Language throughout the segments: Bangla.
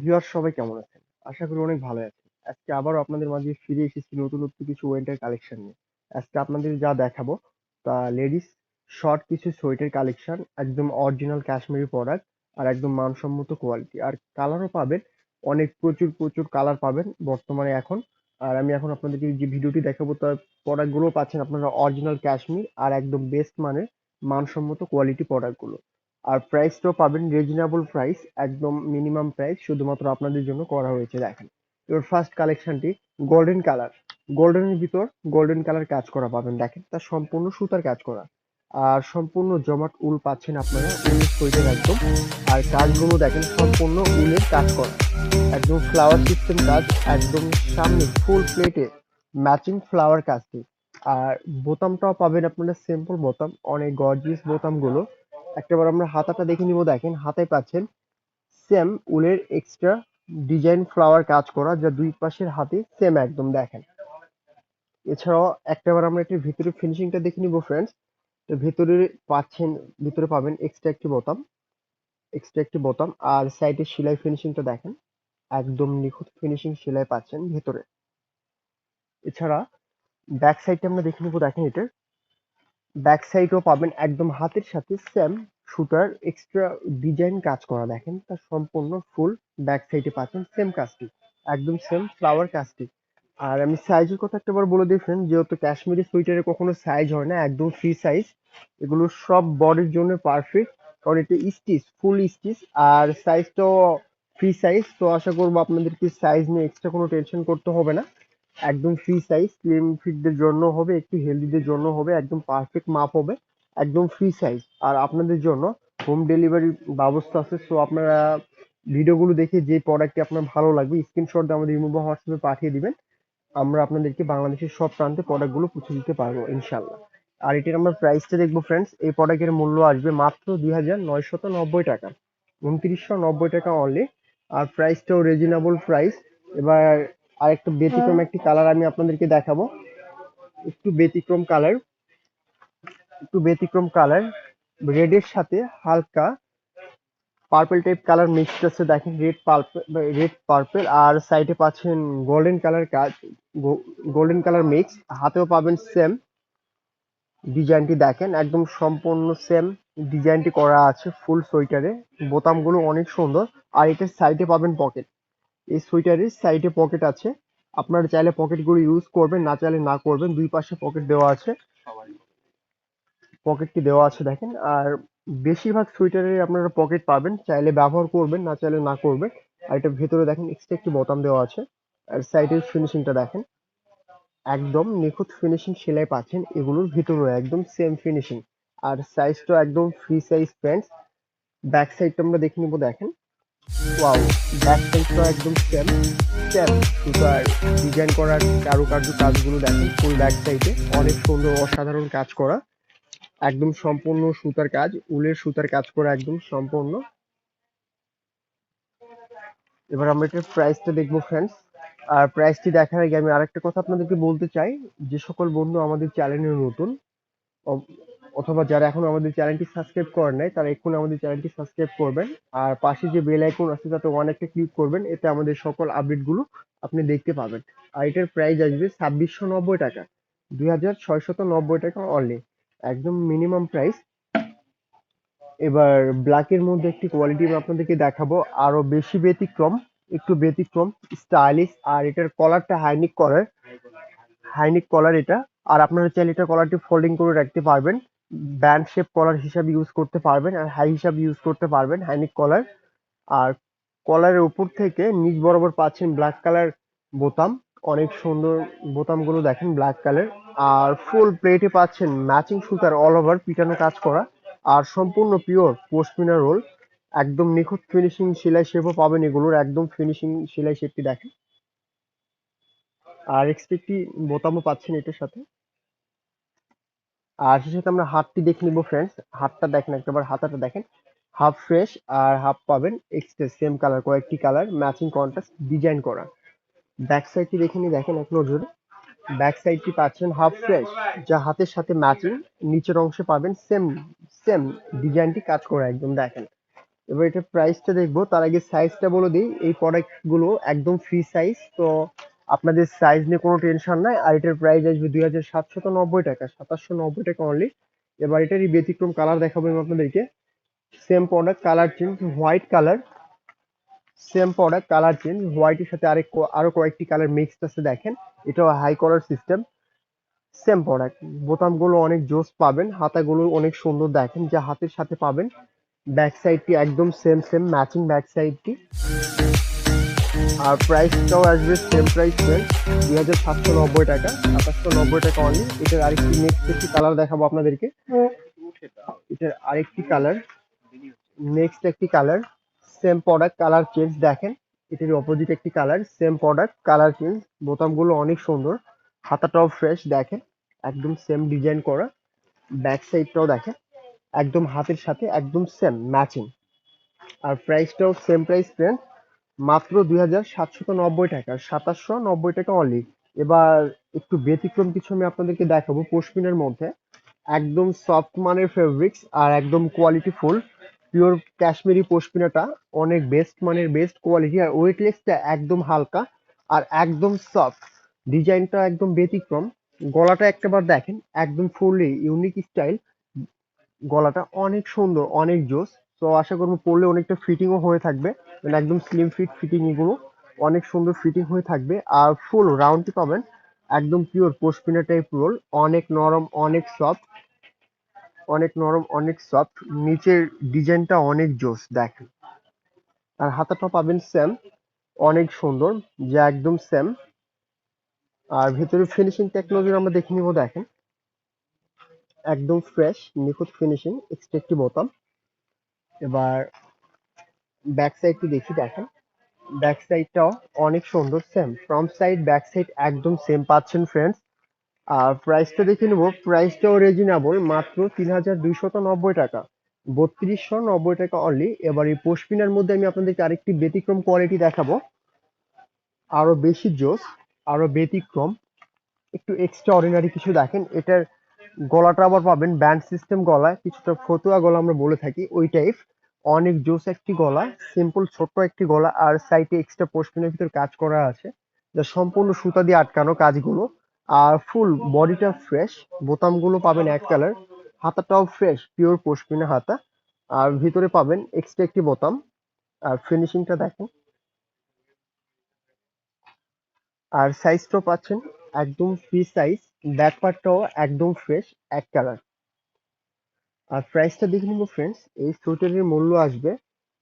ভিউয়ার সবাই কেমন আছেন? আশা করি অনেক ভালো আছেন। আজকে আবারও আপনাদের মাঝে ফিরে এসেছি নতুনত্ব কিছু ওয়েন্টার কালেকশন নিয়ে। আজকে আপনাদের যা দেখাবো তা লেডিস শর্ট কিছু সোয়েটার কালেকশন, একদম অরিজিনাল কাশ্মীরি প্রোডাক্ট আর একদম মানসম্মত কোয়ালিটি। আর কালারও পাবেন, অনেক প্রচুর প্রচুর কালার পাবেন বর্তমানে এখন। আর আমি এখন আপনাদেরকে যে ভিডিওটি দেখাবো তার প্রোডাক্টগুলো পাচ্ছেন আপনারা অরিজিনাল কাশ্মীর আর একদম বেস্ট মানের মানসম্মত কোয়ালিটি প্রোডাক্টগুলো। আর প্রাইসটাও পাবেন রিজনেবল প্রাইস, একদম মিনিমাম প্রাইস শুধুমাত্র আপনাদের জন্য করা হয়েছে। দেখেন, এবার ফার্স্ট কালেকশনটি গোল্ডেন কালার। গোল্ডেনের ভিতর গোল্ডেন কালার কাজ করা পাবেন, দেখেন তার সম্পূর্ণ সুতার কাজ করা। আর সম্পূর্ণ জমাট উল পাচ্ছেন আপনারা, উলের সোয়েটার একদম। আর কাজগুলো দেখেন সম্পূর্ণ উলের কাজ করা, একদম ফ্লাওয়ার সিস্টেম কাজ, একদম সামনে ফুল প্লেটে ম্যাচিং ফ্লাওয়ার কাজটি। আর বোতামটাও পাবেন আপনারা সিম্পল বোতাম, অনেক গর্জিয়াস বোতামগুলো। একটাবার আমরা হাতাটা দেখে নিব, দেখেন হাতায় পাচ্ছেন সেম উলের এক্সট্রা ডিজাইন ফ্লাওয়ার কাজ করা, যা দুই পাশের হাতে সেম একদম দেখেন। এছাড়াও একটাবার আমরা এটির ভিতরে ফিনিশিংটা দেখে নিব ফ্রেন্ডস। তো ভিতরে পাচ্ছেন, ভিতরে পাবেন এক্সট্রা একটি বোতাম আর সাইডে সেলাই ফিনিশিংটা দেখেন, একদম নিখুঁত ফিনিশিং সেলাই পাচ্ছেন ভেতরে। এছাড়া ব্যাক সাইডটা আমরা দেখে নিব, দেখেন এটার ব্যাক সাইডও পাবেন একদম হাতের সাথে সেম সুতার এক্সট্রা ডিজাইন কাজ করা, দেখেন তার সম্পূর্ণ ফুল ব্যাক সাইডে পাচ্ছেন সেম কাজটি, একদম সেম ফ্লাওয়ার কাজটি। আর আমি সাইজের কথা একটাবার বলে দিই ফ্রেন্ড, যেহেতু কাশ্মীরি সোয়েটারে কখনো সাইজ হয় না, একদম ফ্রি সাইজ। এগুলো সব বডির জন্য পারফেক্ট, কারণ এটা স্টিচ, ফুল স্টিচ। আর সাইজটাও ফ্রি সাইজ, তো আশা করবো আপনাদেরকে সাইজ নিয়ে এক্সট্রা কোনো টেনশন করতে হবে না। একদম ফ্রি সাইজ, স্লিম ফিটদের জন্য হবে, একটু হেলদিদের জন্য হবে, একদম পারফেক্ট মাপ হবে, একদম ফ্রি সাইজ। আর আপনাদের জন্য হোম ডেলিভারি ব্যবস্থা আছে। সো আপনারা ভিডিওগুলো দেখে যে প্রোডাক্টটি আপনার ভালো লাগবে স্ক্রিনশট দিয়ে আমাদের ইমো বা হোয়াটসঅ্যাপে পাঠিয়ে দিবেন। আমরা আপনাদেরকে বাংলাদেশের সব প্রান্তে প্রোডাক্টগুলো পৌঁছে দিতে পারবো ইনশাল্লাহ। আর এটির আমরা প্রাইসটা দেখবো ফ্রেন্ডস, এই প্রোডাক্টের মূল্য আসবে মাত্র 2990 টাকা, 2990 টাকা অনলি। আর প্রাইসটাও রিজনেবল প্রাইস। এবার আরেকটা ব্যতিক্রম একটি কালার আমি আপনাদেরকে দেখাবো, একটু ব্যতিক্রম কালার, একটু ব্যতিক্রম কালার, রেডের সাথে হালকা পার্পল টাইপ কালার মিক্সড আছে, দেখেন রেড পার্পল। আর সাইডে পাচ্ছেন গোল্ডেন কালার কাজ, গোল্ডেন কালার মিক্স। হাতেও পাবেন সেম ডিজাইনটি, দেখেন একদম সম্পূর্ণ সেম ডিজাইনটি করা আছে ফুল সোয়েটারে। বোতামগুলো অনেক সুন্দর। আর এটার সাইডে পাবেন পকেট, এই সোয়েটারের সাইডে পকেট আছে। আপনারা চাইলে পকেটগুলো ইউজ করবেন, না চাইলে না করবেন, দুই পাশে পকেট দেওয়া আছে, পকেটটি দেওয়া আছে দেখেন। আর বেশিরভাগ সোয়েটারে আপনারা পকেট পাবেন, চাইলে ব্যবহার করবেন, না চাইলে না করবেন। আর এটা ভেতরে দেখেন এক্সট্রা একটি বোতাম দেওয়া আছে। আর সাইডের ফিনিশিংটা দেখেন, একদম নিখুঁত ফিনিশিং সেলাই পাচ্ছেন এগুলোর ভিতরেও, একদম সেম ফিনিশিং। আর সাইজটা একদম ফ্রি সাইজ প্যান্টস। ব্যাক সাইডটা আমরা দেখে নিব, দেখেন ওয়াও, ব্যাক সাইডটা একদম সেম সেম সুতার ডিজাইন করার কারুকার্য কাজগুলো দেখেন ফুল ব্যাক সাইডে, অনেক সুন্দর অসাধারণ কাজ করা, একদম সম্পূর্ণ সুতার কাজ, উলের সুতার কাজ করা একদম সম্পূর্ণ। এবার আমরা এটার প্রাইসটা দেখবো ফ্রেন্ডস। আর প্রাইসটি দেখার আগে আমি আরেকটা কথা আপনাদেরকে বলতে চাই, যে সকল বন্ধু আমাদের চ্যানেলে নতুন অ- অথবা যারা এখনো আমাদের চ্যানেলটি সাবস্ক্রাইব করেন নাই, তারা এক্ষুনি আমাদের চ্যানেলটি সাবস্ক্রাইব করবেন। আর পাশে যে বেল আইকন আছে তাতে ওয়ান একটা ক্লিক করবেন, এতে আমাদের সকল আপডেটগুলো আপনি দেখতে পাবেন। আর এটার প্রাইস আসবে 2690 টাকা, 2690 টাকা অনলি, একদম মিনিমাম প্রাইস। এবার ব্ল্যাকের মধ্যে একটি কোয়ালিটি আমি আপনাদেরকে দেখাবো, আরো বেশি ব্যতিক্রম, একটু ব্যতিক্রম স্টাইলিশ। আর এটার কলারটা হাইনিক কলার এটা। আর আপনারা চাইলে এটা কলারটি ফোল্ডিং করে রাখতে পারবেন, ব্যান্ড শেপ কলার হিসাবে ইউজ করতে পারবেন, আর হাই হিসাবে ইউজ করতে পারবেন হাইনিক কলার। আর কলারের উপর থেকে নিচ বরাবর পাচ্ছেন ব্ল্যাক কালার বোতাম, অনেক সুন্দর বোতামগুলো দেখেন ব্ল্যাক কালার। আর ফুল প্লেটে পাচ্ছেন ম্যাচিং সুতার অল ওভার পিটানো কাজ করা, আর সম্পূর্ণ পিওর পশমিনা রোল, একদম নিখুঁত ফিনিশিং সেলাই শেপও পাবেন এগুলোর, একদম ফিনিশিং সেলাই শেপটি দেখেন। আর এক্সট্রা একটি বোতামও পাচ্ছেন এটার সাথে। আর সেই সাথে আমরা হাতটি দেখে নিব ফ্রেন্ডস, হাতটা দেখেন একটাবার, হাতাটা দেখেন হাফ ফ্রেশ আর হাফ পাবেন এক্সট্রা সেম কালার, কয়েকটি কালার ম্যাচিং কন্ট্রাস্ট ডিজাইন করা। ব্যাক সাইডটি দেখে নি, দেখেন এক নজরে ব্যাক সাইডটি পাচ্ছেন হাফ ফ্রেশ, যা হাতের সাথে ম্যাচিং। নিচের অংশে পাবেন সেম সেম ডিজাইনটি কাজ করা একদম দেখেন। এবার এটার প্রাইসটা দেখবো, তার আগে সাইজটা বলে দিই। এই প্রোডাক্ট গুলো একদম ফ্রি সাইজ, তো আপনাদের সাইজ নিয়ে কোনো টেনশন নাই। আর এটার প্রাইস আসবে 2790 টাকা, 2790 টাকা অনলি। এবার এটারই ব্যতিক্রম কালার দেখাবো আমি আপনাদেরকে। Same product, colour change, white colour. Same product, colour change, হোয়াইটের সাথে আরো কয়েকটি কালার মিক্সড আছে দেখেন। এটাও high colour system. Same product, বোতামগুলো অনেক জোস পাবেন, হাতাগুলো অনেক সুন্দর দেখেন যা হাতের সাথে পাবেন। ব্যাক সাইডটি একদম সেম সেম ম্যাচিং ব্যাক সাইডটি। আর প্রাইসটাও আসবে সেম প্রাইস ফ্রেন্ড, 2790 টাকা, 2790 টাকা অনলি। এটার আরেকটি নেক্সট একটি কালার দেখাবো আপনাদেরকে। এটার আরেকটি কালার, নেক্সট একটি colour. Same product, colour change দেখেন। এটার অপোজিট একটি colour, same product, colour change. বোতামগুলো অনেক সুন্দর, হাতাটাও ফ্রেশ দেখেন, একদম সেম ডিজাইন করা। ব্যাক সাইডটাও দেখেন একদম হাতের সাথে একদম সেম ম্যাচিং। আর প্রাইসটাও সেম প্রাইস ফ্রেন্ড, মাত্র 2790 টাকা, 2790 টাকা অনলি। এবার একটু ব্যতিক্রম কিছু আমি আপনাদেরকে দেখাবো পশমিনার মধ্যে। একদম সফট মানের ফেব্রিক্স আর একদম কোয়ালিটি ফুল পিওর কাশ্মীরি পশমিনাটা অনেক বেস্ট মানের, বেস্ট কোয়ালিটি। আর ওয়েটলেসটা একদম হালকা আর একদম সফট। ডিজাইনটা একদম ব্যতিক্রম। গলাটা একটাবার দেখেন, একদম ফুললি ইউনিক স্টাইল। গলাটা অনেক সুন্দর, অনেক জোস। তো আশা করবো পরলে অনেকটা ফিটিংও হয়ে থাকবে, মানে একদম স্লিম ফিট ফিটিং, এগুলো অনেক সুন্দর ফিটিং হয়ে থাকবে। আর ফুল রাউন্ডটি পাবেন একদম পিওর পশমিনা টাইপ রোল, অনেক নরম, অনেক সফট, অনেক নরম, অনেক সফট। নিচের ডিজাইনটা অনেক জোস দেখেন। আর হাতাটা পাবেন সেম, অনেক সুন্দর, যা একদম সেম। আর ভেতরে ফিনিশিং টেকনোলজি আমরা দেখে নিব দেখেন, একদম ফ্রেশ নিখুঁত ফিনিশিং, এক্সট্রা একটি বোতাম। এবার ব্যাক সাইডটি দেখি দেখেন, ব্যাক সাইডটাও অনেক সুন্দর, same front side back side একদম সেম পাচ্ছেন ফ্রেন্ডস। আর প্রাইসটা দেখে নেবো, প্রাইসটাও রিজনেবল, মাত্র 3290 টাকা, 3290 টাকা অনলি। এবার এই পশমিনার মধ্যে আমি আপনাদেরকে আরেকটি ব্যতিক্রম কোয়ালিটি দেখাবো, আরো বেশি জোস, আরো ব্যতিক্রম, একটু এক্সট্রা অর্ডিনারি কিছু দেখেন। এটার গলাটা আবার পাবেন ব্যান্ড সিস্টেম গলা, কিছুটা ফতুয়া গলা আমরা বলে থাকি ওই টাইপ। অনেক জোস একটি গলা, সিম্পল ছোট্ট একটি গলা। আর সাইডে এক্সট্রা পশমিনের ভিতর কাজ করা আছে, যা সম্পূর্ণ সুতা দিয়ে আটকানো কাজগুলো। আর ফুল বডিটা ফ্রেশ, বোতামগুলো পাবেন এক কালার, হাতাটাও ফ্রেশ পিওর পশমিনা হাতা। আর ভিতরে পাবেন এক্সট্রা একটি বোতাম। আর ফিনিশিংটা দেখেন, আর সাইজটাও পাচ্ছেন একদম ফ্রি সাইজ। ব্যাক পার্টটাও একদম ফ্রেশ, এক কালার। আর প্রাইসটা দেখে নিবো ফ্রেন্ডস, এই সোয়েটারের মূল্য আসবে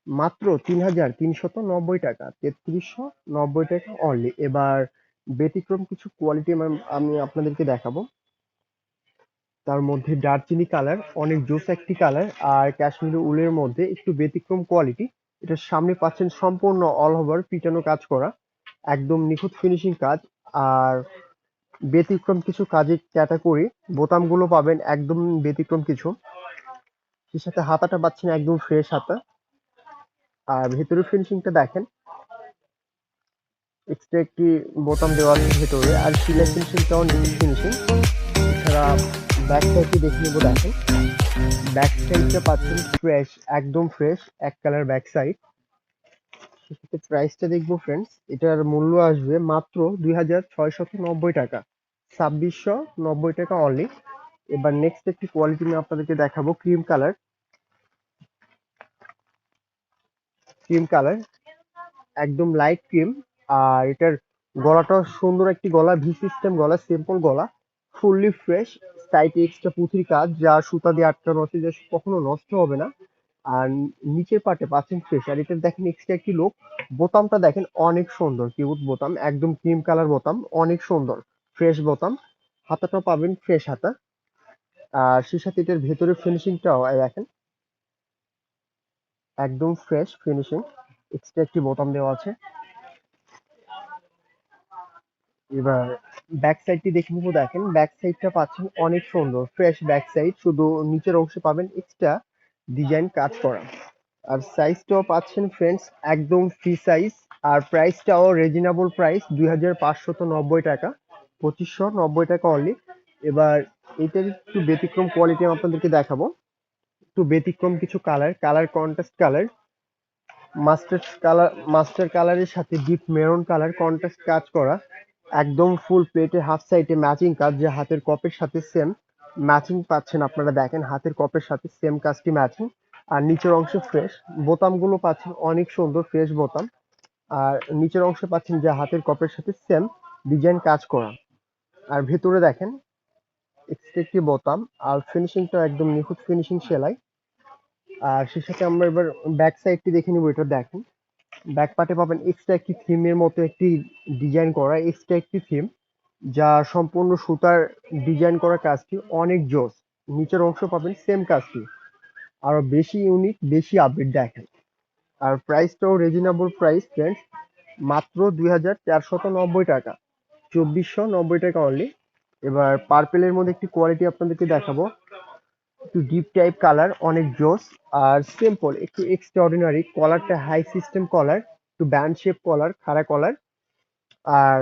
মাত্র 3390 টাকা, 3390 টাকা অনলি। এবার ব্যতিক্রম কিছু কোয়ালিটি আমি আপনাদেরকে দেখাবো। তার মধ্যে দারচিনি কালার, অনেক জোস একটি কালার। আর কাশ্মীরি উলের মধ্যে একটু ব্যতিক্রম কোয়ালিটি। এটার সামনে পাচ্ছেন সম্পূর্ণ অল ওভার পিটানো কাজ করা, একদম নিখুঁত ফিনিশিং কাজ। আর ব্যতিক্রম কিছু কাজের ক্যাটাগরি, বোতামগুলো পাবেন একদম ব্যতিক্রম কিছু। সেই সাথে হাতাটা পাচ্ছেন একদম ফ্রেশ হাতা। আর ভেতরের ফিনিশিংটা দেখেন, এক্সট্রা একটি বোতাম দেওয়া আছে ভেতরে। আর সিলাই ফিনিশিংটাও নিখুঁত ফিনিশিং। এছাড়া ব্যাক সাইডটি দেখে নেবো দেখেন, ব্যাক সাইডটা পাচ্ছেন ফ্রেশ, একদম ফ্রেশ, এক কালার ব্যাক সাইড। সেক্ষেত্রে প্রাইসটা দেখবো ফ্রেন্ডস, এটার মূল্য আসবে মাত্র 2690 টাকা, 2690 টাকা অনলি। এবার নেক্সট একটি কোয়ালিটি আমি আপনাদেরকে দেখাবো, ক্রিম কালার, ক্রিম কালার, একদম লাইট ক্রিম। আর এটার গলাটা সুন্দর একটি গলা, ভি সিস্টেম গলা, সিম্পল গলা, ফুললি ফ্রেশ। সাইডে এক্সট্রা পুঁথির কাজ, যা সুতা দিয়ে আটকানো আছে, যা কখনো নষ্ট হবে না। আর নিচের পাটে পাচ্ছেন ফ্রেশ। আর এটা দেখেন এক্সট্রা একটি লোক, বোতামটা দেখেন অনেক সুন্দর, কিউট বোতাম, একদম ক্রিম কালার বোতাম, অনেক সুন্দর ফ্রেশ বোতাম। হাতাটাও পাবেন ফ্রেশ হাতা। আর সেই সাথে এটার ভেতরে ফিনিশিংটাও দেখেন, একদম ফ্রেশ ফিনিশিং, এক্সট্রা একটি বোতাম দেওয়া আছে। এবার ব্যাক সাইডটি দেখে নিবো দেখেন, ব্যাক সাইডটা পাচ্ছেন অনেক সুন্দর ফ্রেশ ব্যাক সাইড, শুধু নিচের অংশে পাবেন এক্সট্রা ডিজাইন কাজ করা। আর সাইজটাও পাচ্ছেন ফ্রেন্ডস একদম ফ্রি সাইজ। আর প্রাইসটাও রিজনেবল প্রাইস, 2590 টাকা, 2590 টাকা অনলি। এবার এটার একটু ব্যতিক্রম কোয়ালিটি আমি আপনাদেরকে দেখাবো, একটু ব্যতিক্রম কিছু colour, colour contrast colour. Master কালারের সাথে ডিপ মেরুন কালার কন্ট্রাস্ট কাজ করা, একদম ফুল প্লেটে হাফ সাইডে ম্যাচিং কাজ, যে হাতের কপের সাথে সেম ম্যাচিং পাচ্ছেন। আপনারা দেখেন হাতের কপের সাথে সেম কাজটি ম্যাচিং। আর নিচের অংশ ফ্রেশ, বোতামগুলো পাচ্ছেন অনেক সুন্দর ফ্রেশ বোতাম। আর নিচের অংশে পাচ্ছেন যে হাতের কপের সাথে সেম ডিজাইন কাজ করা। আর ভেতরে দেখেন এক্সট্রা একটি বোতাম, আর ফিনিশিংটা একদম নিখুঁত ফিনিশিং সেলাই। আর সে সাথে আমরা এবার ব্যাক সাইডটি দেখে নিব। এটা দেখেন ব্যাক পার্টে পাবেন এক্সট্রা একটি থিমের মতো একটি ডিজাইন করা, এক্সট্রা একটি থিম, যা সম্পূর্ণ সুতার ডিজাইন করা কাজটি অনেক জোস। নিচের অংশ পাবেন সেম কাজটি, আরো বেশি ইউনিক, বেশি আপডেট দেখেন। আর প্রাইসটাও রিজনেবল প্রাইস ফ্রেন্ডস, মাত্র 2490 টাকা, 2490 টাকা অনলি। এবার পার্পেলের মধ্যে একটি কোয়ালিটি আপনাদেরকে দেখাবো, একটু ডিপ টাইপ কালার, অনেক জোস। আর সিম্পল একটু এক্সট্রা অর্ডিনারি, কলারটা হাই সিস্টেম কলার, একটু ব্যান্ড শেপ কলার, খাড়া কলার। আর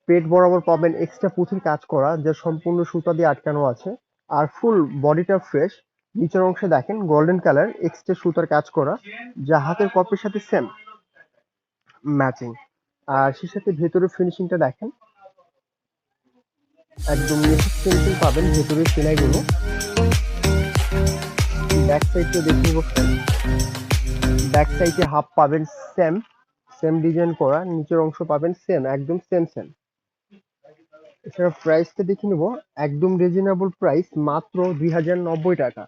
পেট বরাবর পাবেন এক্সট্রা পুঁথির কাজ করা, যা সম্পূর্ণ সুতা দিয়ে আটকানো আছে। আর ফুল বডিটা ফ্রেশ। নিচের অংশে দেখেন গোল্ডেন কালার এক্সট্রা সুতার কাজ করা, যা হাতের কপের সাথে সেম ম্যাচিং। আর সে সাথে ভেতরের ফিনিশিংটা দেখেন, একদম নিখুঁত ফিনিশিং পাবেন ভেতরের সেলাইগুলো। ব্যাক সাইডটা দেখে বসছেন, ব্যাক সাইডে হাফ পাবেন সেম সেম ডিজাইন করা, নিচের অংশ পাবেন সেম, একদম সেম সেম। এছাড়া প্রাইসটা দেখে নেব, একদম রিজনেবল প্রাইস, মাত্র 2090 টাকা,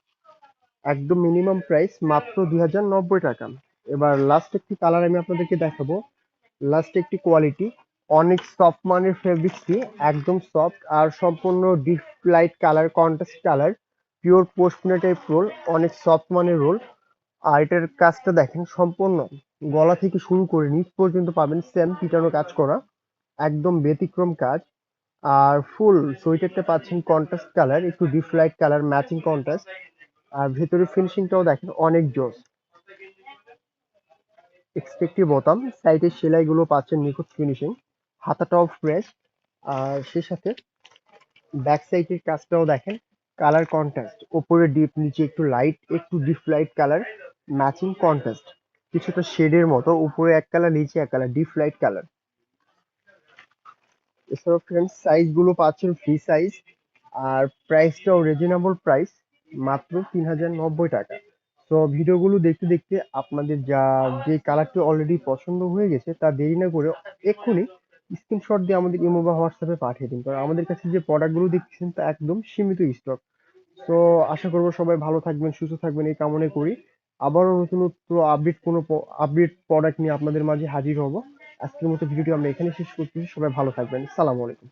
একদম মিনিমাম প্রাইস মাত্র 2090 টাকা। এবার লাস্ট একটি কালার আমি আপনাদেরকে দেখাবো, লাস্ট একটি কোয়ালিটি, অনেক সফট মানের ফেব্রিক্সটি, একদম সফট আর সম্পূর্ণ deep light colour, contrast colour, pure pashmina type roll, অনেক সফট মানের রোল। আর এটার কাজটা দেখেন, সম্পূর্ণ গলা থেকে শুরু করে নিচ পর্যন্ত পাবেন সেম পিটানো কাজ করা, একদম ব্যতিক্রম কাজ। আর ফুল সোয়েটারটা পাচ্ছেন কন্ট্রাস্ট কালার, একটু deep light colour matching contrast. আর ভেতরে ফিনিশিংটাও দেখেন অনেক জোস, এক্সট্রা বোতাম, সাইডের সেলাইগুলো পাচ্ছেন নিখুঁত ফিনিশিং, হাতাটাও ফ্রেশ। আর সে সাথে ব্যাক সাইডের কাজটাও দেখেন, কালার কন্ট্রাস্ট, উপরে ডিপ, নিচে একটু লাইট, একটু deep light colour matching contrast, কিছুটা শেডের মতো, উপরে এক কালার নিচে এক কালার, ডিপ লাইট কালার। এছাড়াও ফ্রেন্ডস সাইজ গুলো পাচ্ছেন ফ্রি সাইজ। আর প্রাইসটাও রিজনেবল প্রাইস, মাত্র 3090 টাকা। তো ভিডিওগুলো দেখতে দেখতে আপনাদের যে কালারটি অলরেডি পছন্দ হয়ে গেছে, তা দেরি না করে এক্ষুনি স্ক্রিনশট দিয়ে আমাদের ইমো বা হোয়াটসঅ্যাপে পাঠিয়ে দিন, কারণ আমাদের কাছে যে প্রোডাক্টগুলো দেখছেন তা একদম সীমিত স্টক। তো আশা করবো সবাই ভালো থাকবেন, সুস্থ থাকবেন, এই কামনাই করি। আবারও নতুনত্ব আপডেট প্রোডাক্ট নিয়ে আপনাদের মাঝে হাজির হব। আজকের মতো ভিডিওটি আমরা এখানে শেষ করছি, সবাই ভালো থাকবেন, সালাম আলাইকুম।